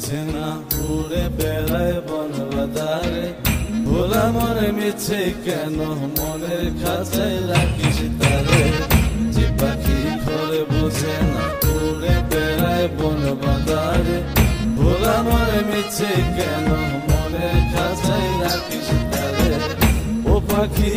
বুঝে না উড়ে বেড়ায় বন বাদারে ভোলা মনে মিছে কেন মনের খাঁচায় রাখিস তারে যে পাখি ঘরে বুঝে না উড়ে বেড়ায় বন বাদারে ভোলা মনে মিছে কেন মনের খাঁচায় রাখিস তারে ও পাখি